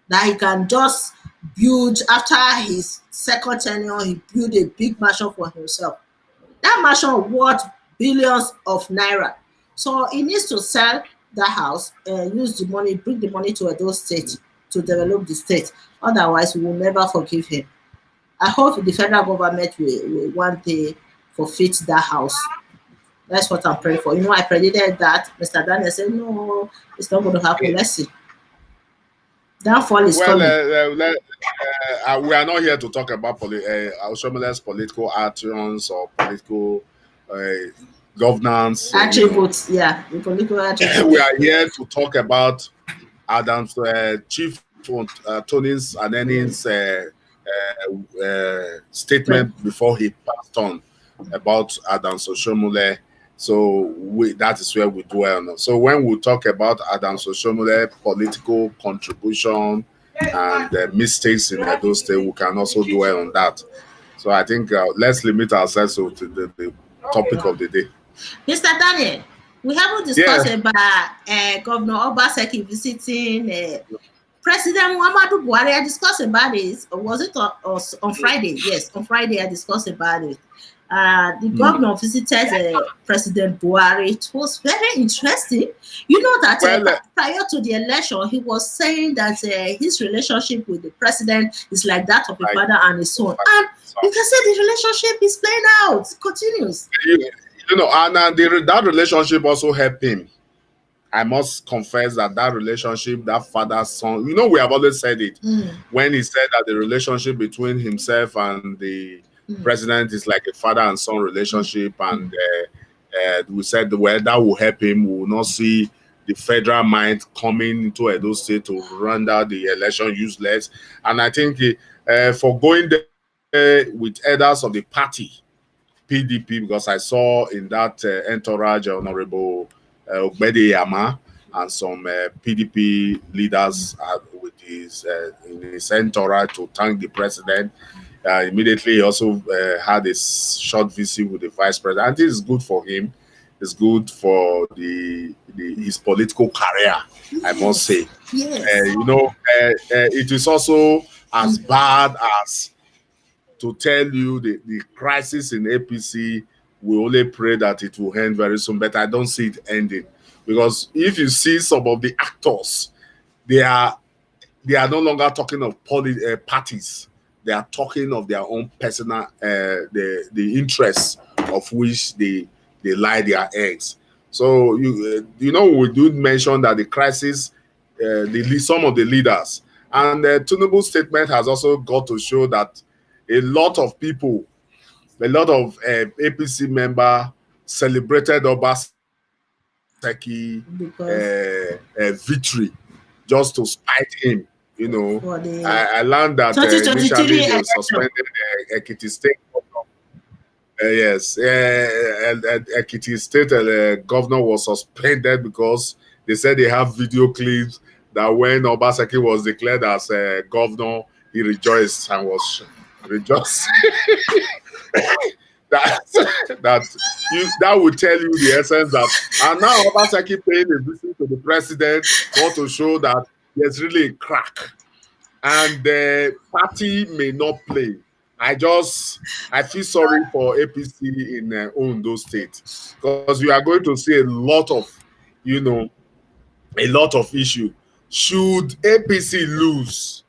that he can just build after his second tenure? He built a big mansion for himself. That mansion worth billions of naira. So he needs to sell the house and use the money, bring the money to Edo State to develop the state. Otherwise, we will never forgive him. I hope the federal government will one day forfeit that house. That's what I'm praying for. I predicted that. Mr. Daniel said, no, it's not going to happen. Let's see. Downfall is coming. We are not here to talk about Oshiomhole's political actions or political governance. Attributes, yeah. The political attributes. We are here to talk about Adams, Chief Tony's Anenih's statement before he passed on about Adams Oshiomhole. So that is where we dwell on. So when we talk about Adams Oshiomhole political contribution and mistakes in Edo State, we can also dwell on that. So I think let's limit ourselves to the topic of the day. Mr. Daniel, we haven't discussed about Governor Obaseki visiting President Muhammadu Buhari. I discussed about it. Was it on Friday? Yes, on Friday I discussed about it. The governor visited President Buhari. It was very interesting. You know that prior to the election, he was saying that his relationship with the president is like that of a father and a son. And you can say the relationship is playing out. It continues. And that relationship also helped him. I must confess that that relationship, that father-son, you know, we have always said it. When he said that the relationship between himself and the president is like a father and son relationship, and we said, well, that will help him. We will not see the federal might coming into Edo State to render the election useless. And I think for going there with elders of the party, PDP, because I saw in that entourage Honorable Ogbede Yama and some PDP leaders with his in his entourage to thank the president. Immediately, he also had a short visit with the vice president. And this is good for him. It's good for his political career, I must say. Yes. You know, it is also as bad as to tell you the crisis in APC. We only pray that it will end very soon, but I don't see it ending, because if you see some of the actors, they are no longer talking of parties. They are talking of their own personal the interests of which they lie their eggs. So you know, we do mention that the crisis, some of the leaders, and Tinubu's statement has also got to show that a lot of people, a lot of APC members celebrated Obaseki victory just to spite him. You know, I learned that initially they suspended Ekiti State governor. Yes, Ekiti State governor was suspended because they said they have video clips that when Obaseki was declared as governor, he rejoiced and was rejoiced. that would tell you the essence that, and now Obaseki paying a visit to the president want to show that there's really a crack, and the party may not play. I feel sorry for APC in Ondo State, because we are going to see a lot of issue. Should APC lose,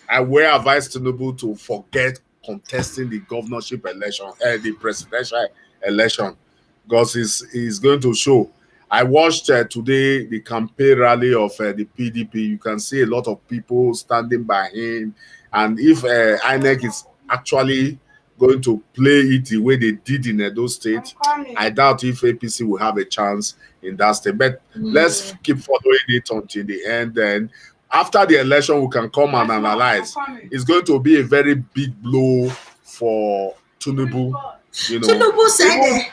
I will advise Tinubu to forget contesting the governorship election, the presidential election, because he's going to show. I watched today the campaign rally of the PDP. You can see a lot of people standing by him, and if Anenih is actually going to play it the way they did in Edo State, I doubt if APC will have a chance in that state. But let's keep following it until the end. Then after the election, we can come and analyze. It's going to be a very big blow for Tinubu. You know, Tinubu said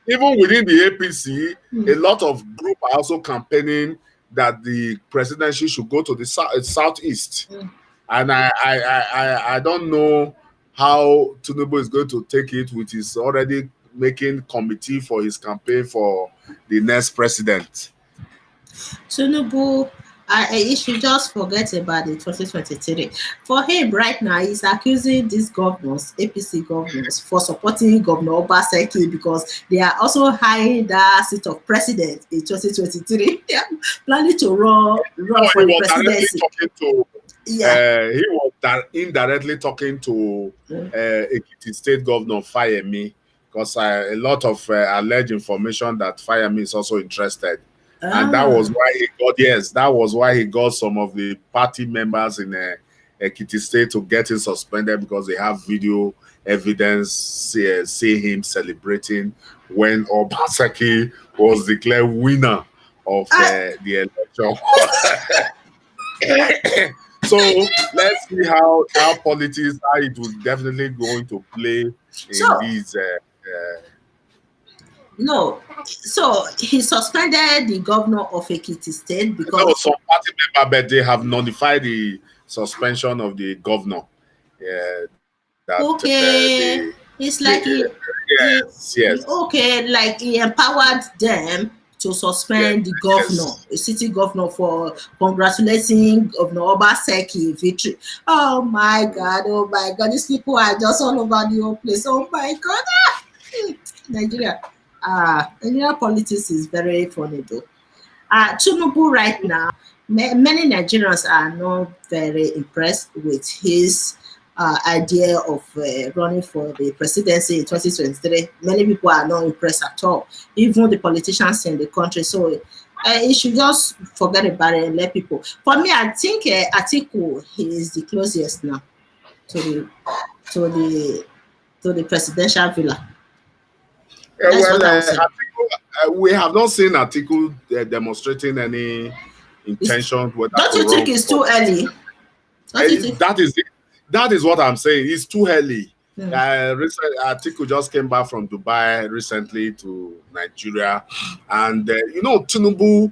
even within the APC, a lot of groups are also campaigning that the presidency should go to the southeast. And I don't know how Tinubu is going to take it, with his already making committee for his campaign for the next president. Tinubu, he should just forget about the 2023. For him right now, he's accusing these governors, APC governors, for supporting Governor Obaseki, because they are also high that seat of president in 2023. They are planning to run for the presidency. He was indirectly talking to Ekiti State Governor Fayemi, because a lot of alleged information that Fayemi is also interested. And that was why he got some of the party members in Ekiti State to get him suspended, because they have video evidence see him celebrating when Obaseki was declared winner of the election. So let's see how politics, how it will definitely going to play in these. No, so he suspended the governor of Ekiti State because some party member, but they have notified the suspension of the governor. It's like he empowered them to suspend the governor, the city governor, for congratulating Governor Obaseki victory. Oh my God, these people are just all over the whole place. Oh my God, Nigeria politics is very funny though. Tinubu right now, many Nigerians are not very impressed with his idea of running for the presidency in 2023. Many people are not impressed at all, even the politicians in the country. So You should just forget about it and let people. For me, I think Atiku is the closest now to the to the to the presidential villa. That's Well, what I would say. we have not seen Atiku demonstrating any It's, intention whether don't to you think run it's for. too early? Don't you think? That is it. That is what I'm saying. It's too early. Hmm. Atiku just came back from Dubai recently to Nigeria, and Tinubu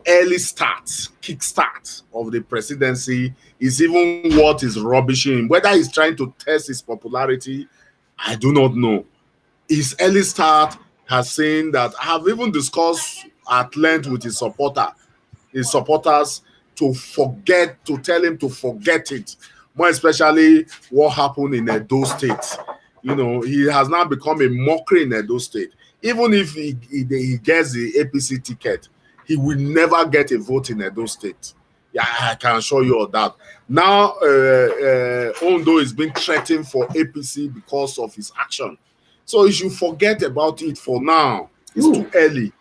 early start, kickstart of the presidency is even what is rubbishing him. Whether he's trying to test his popularity, I do not know. His early start has seen that I have even discussed at length with his supporters to tell him to forget it. More especially what happened in Edo State. He has now become a mockery in Edo State. Even if he gets the APC ticket, he will never get a vote in Edo State. Yeah, I can assure you of that. Now, Ondo is being threatened for APC because of his action. So you should forget about it for now. It's too early.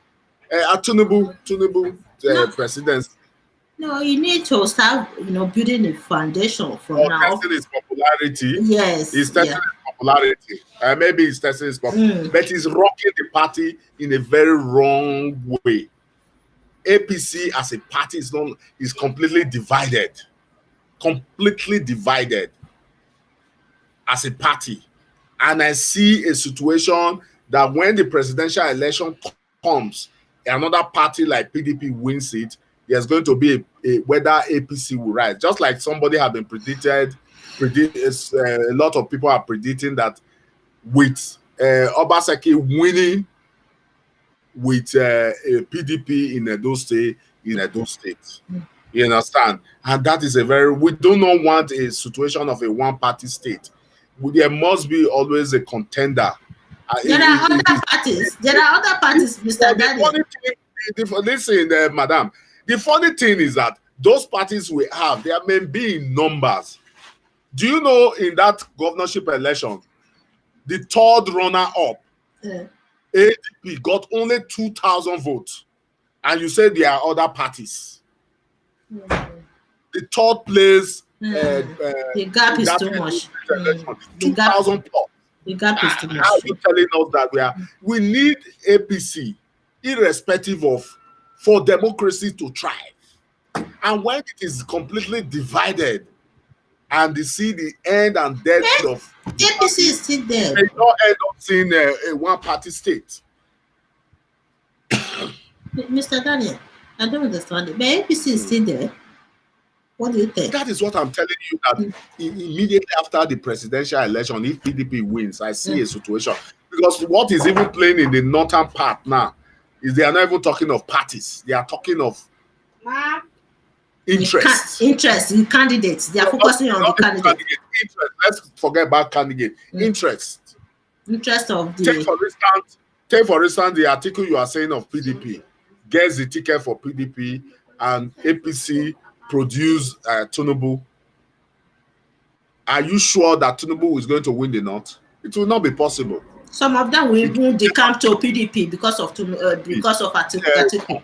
Tinubu No, presidency no, you need to start, building a foundation from or now. testing his popularity. Yes, He's yeah. testing his popularity. Maybe he's testing his popularity, but he's rocking the party in a very wrong way. APC as a party is completely divided. Completely divided as a party. And I see a situation that when the presidential election comes, another party like PDP wins it, there's going to be whether APC will rise. Just like somebody have been a lot of people are predicting that with Obaseki winning with PDP in Edo State, You understand? And that is we do not want a situation of a one-party state. There must be always a contender. There are other parties. Mr. Daniel. Listen, madam. The funny thing is that those parties we have, they may be in numbers. Do you know in that governorship election, the third runner-up, ADP, got only 2,000 votes, and you say there are other parties. The third place, the gap is too much. 2,000 plus. The gap is too much. How are you telling us that we need APC, irrespective of, for democracy to thrive? And when it is completely divided, and they see the end and death of APC is still there. They don't end up seeing a one-party state. Mr. Daniel, I don't understand it. But APC is still there. What do you think? That is what I'm telling you, that immediately after the presidential election, if PDP wins, I see a situation. Because what is even playing in the northern part now is they are not even talking of parties. They are talking of interest in candidates. They are focusing on the candidate. Interest. Let's forget about candidate. Interest of the. Take for instance the article you are saying of PDP gets the ticket for PDP and APC produce Tinubu. Are you sure that Tinubu is going to win the North? It will not be possible. Some of them will even decamp to PDP because of Atiku.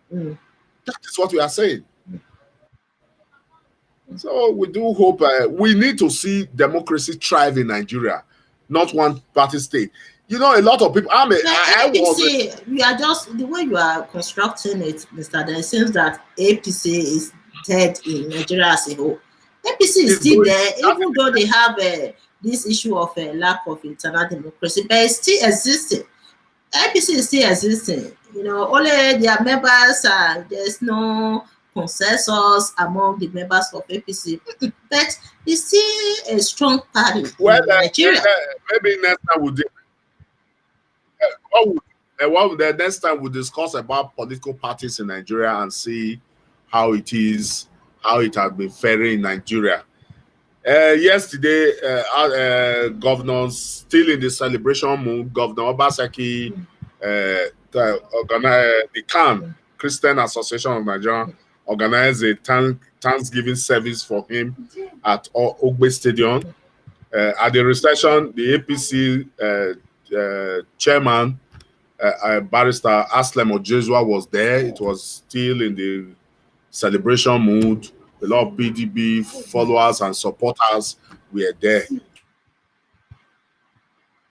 That is what we are saying. So we do hope we need to see democracy thrive in Nigeria, not one party state. A lot of people. You are just the way you are constructing it, Mr. Then, it seems that APC is dead in Nigeria as a whole. APC is still there, even though they have this issue of lack of internal democracy, but it's still existing. APC is still existing. Only their members, there's no consensus among the members of APC, but it's still a strong party in Nigeria. Maybe next time we'll do. The next time we'll discuss about political parties in Nigeria and see how it has been faring in Nigeria. Yesterday, governors still in the celebration mood. Governor Obaseki, the CAN, Christian Association of Nigeria, organized a Thanksgiving service for him at Ogbe Stadium. At the reception, the APC chairman Barrister Aslem Ojezua was there. It was still in the celebration mood. A lot of PDP followers and supporters were there. It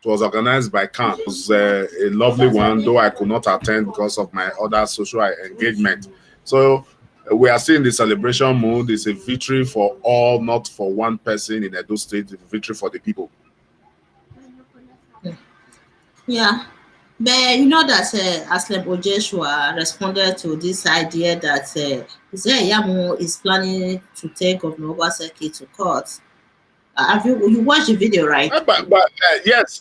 was organized by CAN. It was a lovely one, though I could not attend because of my other social engagement. So we are still in the celebration mood. It's a victory for all, not for one person in Edo State. It's a victory for the people. Yeah. But you know that Aslem Ojeshua responded to this idea that Yamu is planning to take Governor Obaseki to court. Have you watched the video, right? But yes,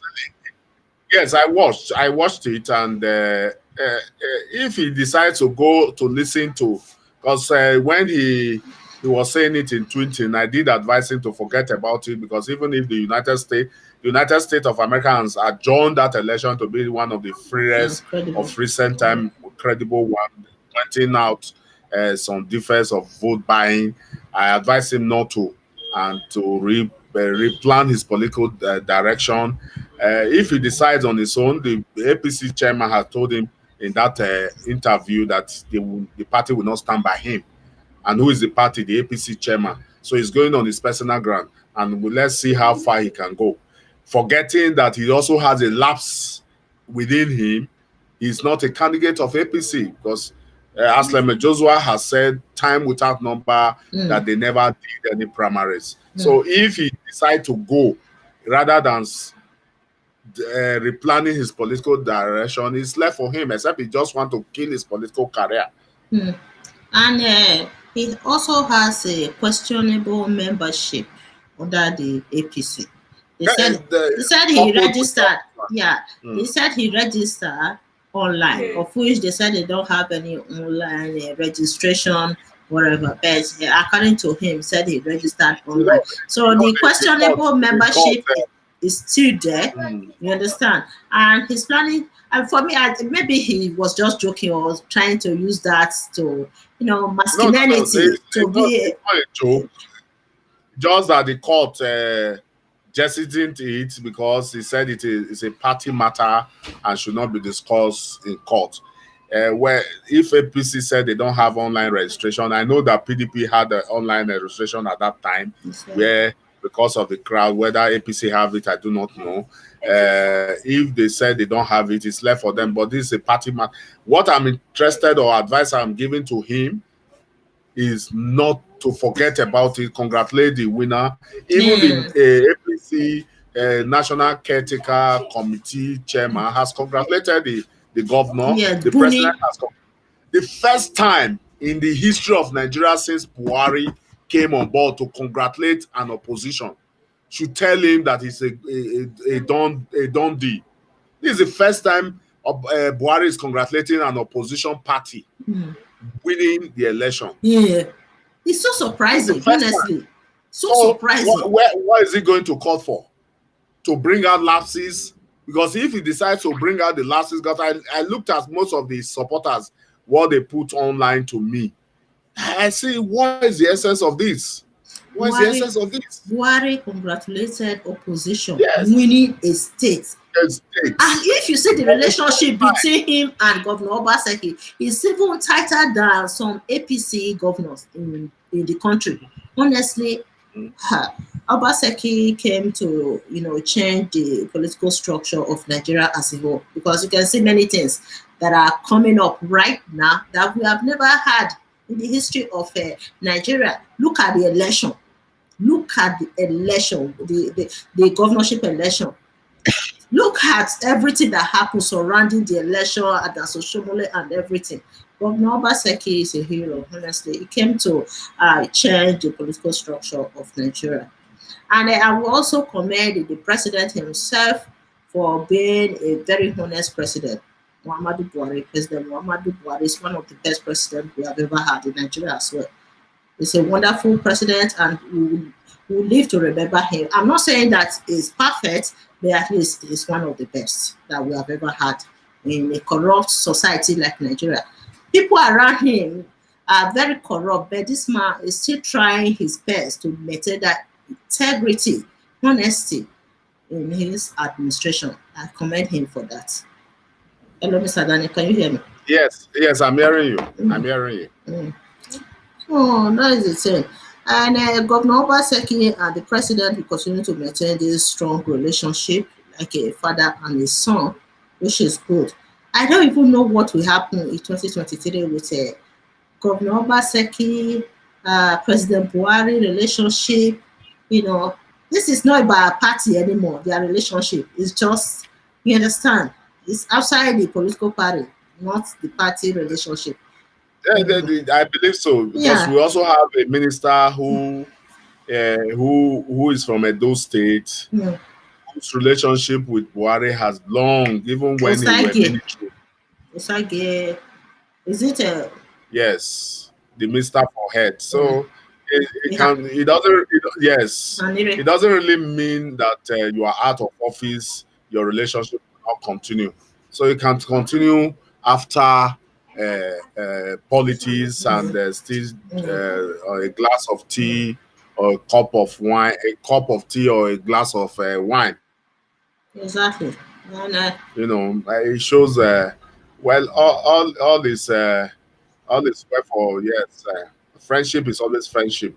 I watched it, and if he decides to go to listen to, because when he was saying it in tweeting, I did advise him to forget about it, because even if the United States of America has adjourned that election to be one of the freest of recent time, credible one, pointing out some defense of vote buying, I advised him not to, and to replan his political direction. If he decides on his own, the APC chairman has told him in that interview that the party will not stand by him. And who is the party? The APC chairman. So he's going on his personal ground, and let's see how far he can go. Forgetting that he also has a lapse within him. He's not a candidate of APC, because Aslem Ojezua has said time without number that they never did any primaries. So if he decides to go, rather than replanning his political direction, it's left for him, except he just wants to kill his political career. And he also has a questionable membership under the APC. They said he registered. Yeah, he said he registered online, of which they said they don't have any online registration, whatever. But according to him, said he registered online. So the questionable membership is still there. You understand? And he's planning. And for me, maybe he was just joking or trying to use that to, masculinity to be. It's not a joke. Just that the court just didn't it, because he said it is a party matter and should not be discussed in court. Where if APC said they don't have online registration, I know that PDP had the online registration at that time, where because of the crowd, whether APC have it, I do not know. If they said they don't have it, it's left for them. But this is a party matter. What I'm interested or advice I'm giving to him is not to forget about it. Congratulate the winner. Even the APC National Caretaker Committee chairman has congratulated the governor. The president has the first time in the history of Nigeria since Buhari came on board to congratulate an opposition, should tell him that it's a done deal. This is the first time Buhari is congratulating an opposition party winning the election. Yeah, it's so surprising, honestly. So surprising. What is he going to call for? To bring out lapses? Because if he decides to bring out the lapses, because I looked at most of the supporters, what they put online to me, I see, what is the essence of this? What is the essence of this? Buhari congratulated opposition winning a state. And if you see the relationship between him and Governor Obaseki, it's even tighter than some APC governors in the country. Honestly, Obaseki came to change the political structure of Nigeria as a whole, because you can see many things that are coming up right now that we have never had in the history of Nigeria. Look at the election. Look at the election, the governorship election. Look at everything that happened surrounding the election at the Oshiomhole and everything. Governor Obaseki is a hero, honestly. He came to change the political structure of Nigeria. And I will also commend the president himself for being a very honest president. President Muhammadu Buhari is one of the best presidents we have ever had in Nigeria as well. He's a wonderful president, and we will live to remember him. I'm not saying that he's perfect, but at least he's one of the best that we have ever had in a corrupt society like Nigeria. People around him are very corrupt, but this man is still trying his best to maintain that integrity, honesty in his administration. I commend him for that. Hello, Mr. Daniel, can you hear me? Yes, yes, I'm hearing you. I'm hearing you. Oh, that is the thing. And Governor Obaseki and the president will continue to maintain this strong relationship, like a father and a son, which is good. I don't even know what will happen in 2023 with Governor Obaseki, President Buhari relationship. You know, this is not about a party anymore. Their relationship is just, you understand, it's outside the political party, not the party relationship. Yeah, You know. I believe so because Yeah. we also have a minister who is from Edo State, Mm. whose relationship with Buhari has long, even when he were Osage. military. Osage. Is it a Yes, the minister for head. uh, So it yeah, can it doesn't yes, Anenih? it doesn't really mean that you are out of office. Your relationship will not continue. So it can continue after politics and Mm, still mm, a glass of mm. tea or a cup of wine, a cup of tea or a glass of wine. Exactly. And You know, it shows well all is well for yes. Friendship is always friendship,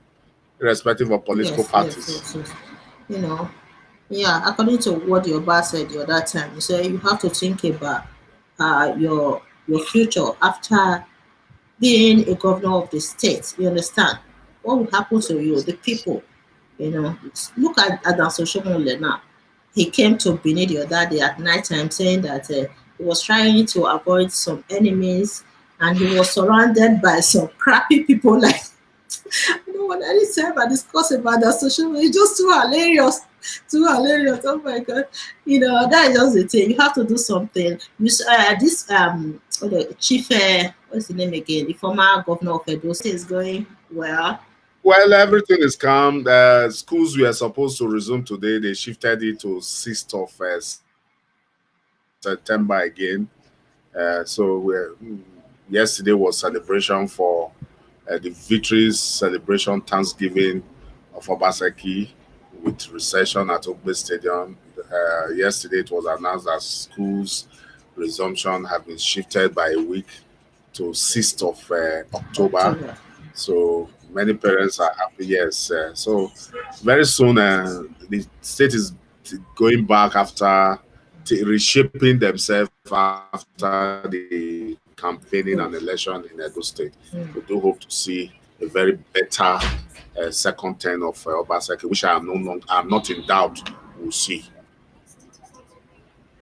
irrespective of political yes, yes, parties. yes, yes. You know, yeah, according to what your boss said the other time, you say you have to think about your future after being a governor of the state. You understand? What will happen to you, the people? You know, look at Oshiomhole now. He came to Benin the other day at night time saying that he was trying to avoid some enemies and he was surrounded by some crappy people like you know what anytime I discuss about that social media, it's just too hilarious. Too hilarious. Oh my god. You know, that is just the thing. You have to do something. This the chief what's the name again? The former governor of Edo State is going well. Well, everything is calm. Schools were supposed to resume today. They shifted it to 6th of September again. Yesterday was celebration for the victories celebration Thanksgiving of Obaseki with recession at Ogbe Stadium. Yesterday it was announced that schools resumption have been shifted by a week to 6th of October. October. So many parents are happy. Yes. So very soon the state is going back after reshaping themselves after the campaigning and election in Edo Good. State. We do hope to Mm. see a very better second term of Obaseki, which I'm not in doubt we'll see.